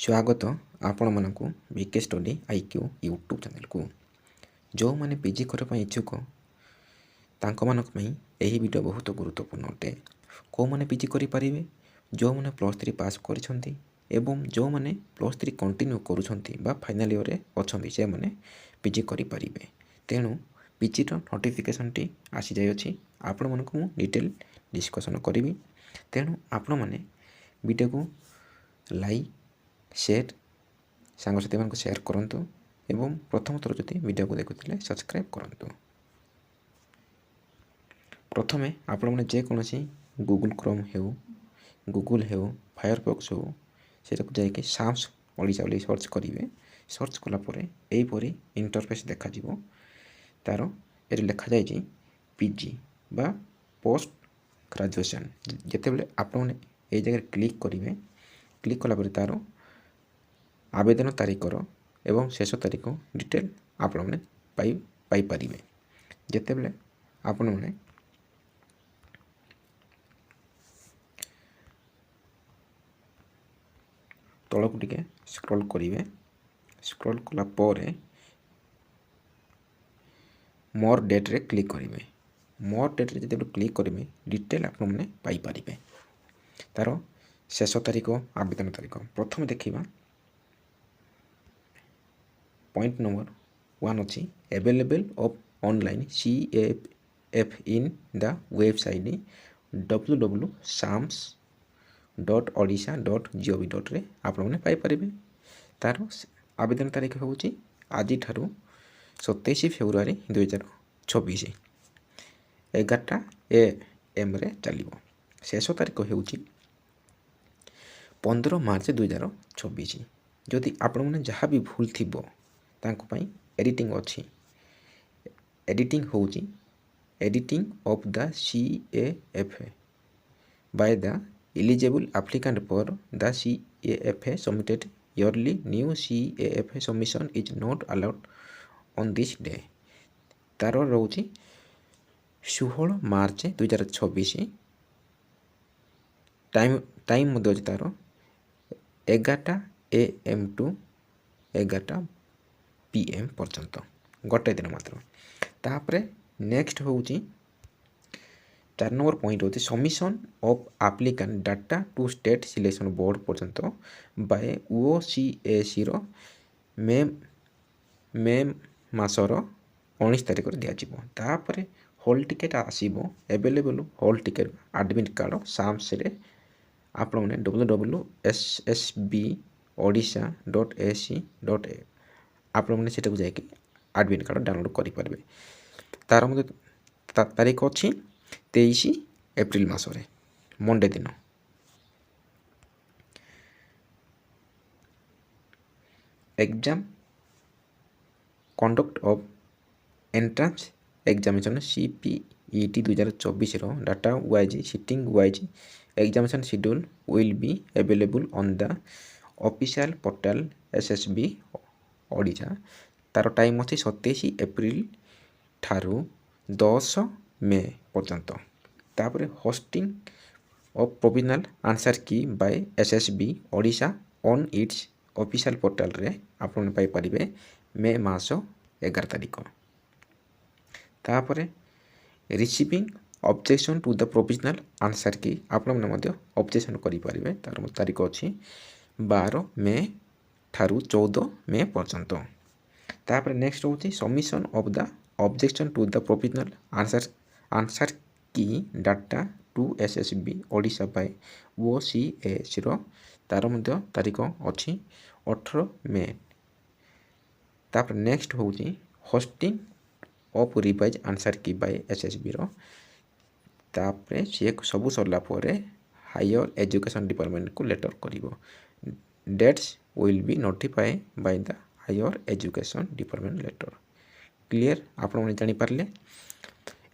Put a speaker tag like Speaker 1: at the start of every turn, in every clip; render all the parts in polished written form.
Speaker 1: स्वागत आपण मानक VK study IQ YouTube channel को जो मैंने पीजी करने इच्छुक तांको मानक यही वीडियो बहुत गुरुत्वपूर्ण अटे। कौ मैंने पीजी करें जो मैंने +3 पास करिसेंती एवं जो मैंने +3 कंटिन्यू करुछंती बा फाइनल ईयर रे अछंती से मैंने पीजी करें। तेणु पीजी नोटिफिकेशन टी आसी जाय अछि आपण मानक मु डिटेल डिस्कशन करी। तेणु आपण माने वीडियो को लाइक शेयर सांगसाथी मान शेयर करंतु एवं प्रथम थर जदि वीडियो को देखुथिले सब्सक्राइब करंतु। प्रथमे आपण माने जे कोनोसी गूगल क्रोम हेउ गूगल हेउ फायरफॉक्स हेउ सेटा को जायके साम्स ओडिसा बोली सर्च करिवे। सर्च कला परे एई परी इंटरफेस देखा जिवो। तारो एरे लिखा जाय जे पीजी बा पोस्ट ग्रेजुएशन। जेतेबेले आपण माने एई जगह क्लिक करिवे क्लिक कला परे तारो आवेदन तारीखर एवं शेष तारीख डिटेल आपण मैंने पाई पारिबे। जेतेबेले आपण मैंने तलक टिके स्क्रॉल करिवे। स्क्रॉल कला परे मोर डेट रे क्लिक करिवे। मोर डेट रे जेतेबेले क्लिक करिवे डिटेल आपण मैंने पाई पारिबे। तारो शेष तारीख आवेदन तारीख प्रथम देखिबा। पॉइंट नंबर 1 अच्छी available of online CAF in the website www.sams.odisha.gov.in रे आपण माने पाई परिबे। तार आवेदन तारीख होउची आज ठारू 27 फेब्रुआरी 2026 11टा AM रे चलिबो। शेष तारीख होउची 15 मार्च 2026। जदि आपण माने जहाँ भी भूल थिबो तांको पाई एडिटिंग अच्छी। एडिटिंग होउची editing of the CAF by the eligible applicant for the CAF submitted early new CAF submission is not allowed on this day. तार रोची 16 मार्च 2026 टाइम मध्य तार 11टा AM टू 11टा PM पर्यंत गोटे दिन मात्र। तापरे नेक्स्ट होउची 4 नंबर पॉइंट होती submission of applicant data to state selection board पर्यंत बाय OCAC रो मे मासर 19 तारिख दिया जिवो। तापरे हॉल टिकेट आसीबो available hall ticket admit card SAMS रे आपण माने www.ssbodisha.ac.in आपण मैंने सेटा को जाके एडमिट कार्ड डाउनलोड करि परबे। तार मते तारीख अछि 23 एप्रिल मासरे मंडे दिन। Exam conduct of entrance examination CPET 2024 रो data wise sitting wise examination schedule will be available on the official portal SSB Odisha. तार टाइम अच्छी 27 एप्रिल ठारू 10 मे पर्यंत। तापर hosting of provisional answer key by SSB Odisha on its official portal रे आपण पाई परिबे मे मास 11 तारिख। तापर receiving objection to the provisional answer key आपण मध्य ऑब्जेक्शन करि परिबे। तार तारीख अछि 12 मे ठारू 14 मे पर्यंत। तापर नेक्स्ट होची submission of the objection to the provisional answer key data to SSB Odisha by OCAC रो तार मध्य तारीख अछि 18 मे। तापर नेक्स्ट होची hosting of revise answer key by SSB रो। तापर से सब सरला परे हायर एजुकेशन डिपार्टमेंट को लेटर करिवो। Dates will be notify by the higher education department later. Clear आपण माने जानि पारले।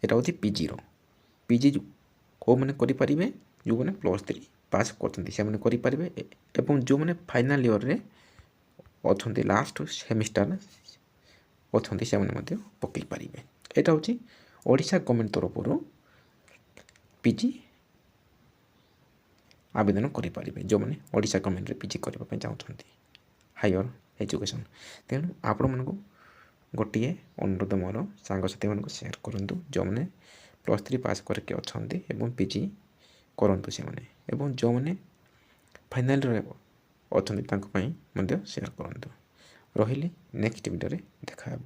Speaker 1: एटा होती पीजी रो। पीजी को माने करि परिबे जो माने +3 पास करथंती से माने करि परिबे एवं जो माने फाइनल ईयर रे अथंती लास्ट सेमिस्टर अथंती से माने मध्ये पकई परिबे। एटा होची ओडिशा गवर्नमेंट तरफ रो पीजी ଆବେଦନ କରିପାରିବେ ଯେଉଁମାନେ ଓଡ଼ିଶା ଗଭର୍ଣ୍ଣମେଣ୍ଟରେ ପିଜି କରିବା ପାଇଁ ଚାହୁଁଛନ୍ତି ହାୟର ଏଜୁକେସନ୍। ତେଣୁ ଆପଣମାନଙ୍କୁ ଗୋଟିଏ ଅନୁରୋଧ ମୋର ସାଙ୍ଗସାଥିମାନଙ୍କୁ ସେୟାର କରନ୍ତୁ ଯେଉଁମାନେ +3 ପାସ୍ କରିକି ଅଛନ୍ତି ଏବଂ ପିଜି କରନ୍ତୁ ସେମାନେ, ଏବଂ ଯେଉଁମାନେ ଫାଇନାଲରେ ଅଛନ୍ତି ତାଙ୍କ ପାଇଁ ମଧ୍ୟ ସେୟାର କରନ୍ତୁ। ରହିଲି, ନେକ୍ସଟ ଭିଡ଼ିଓରେ ଦେଖା ହେବ।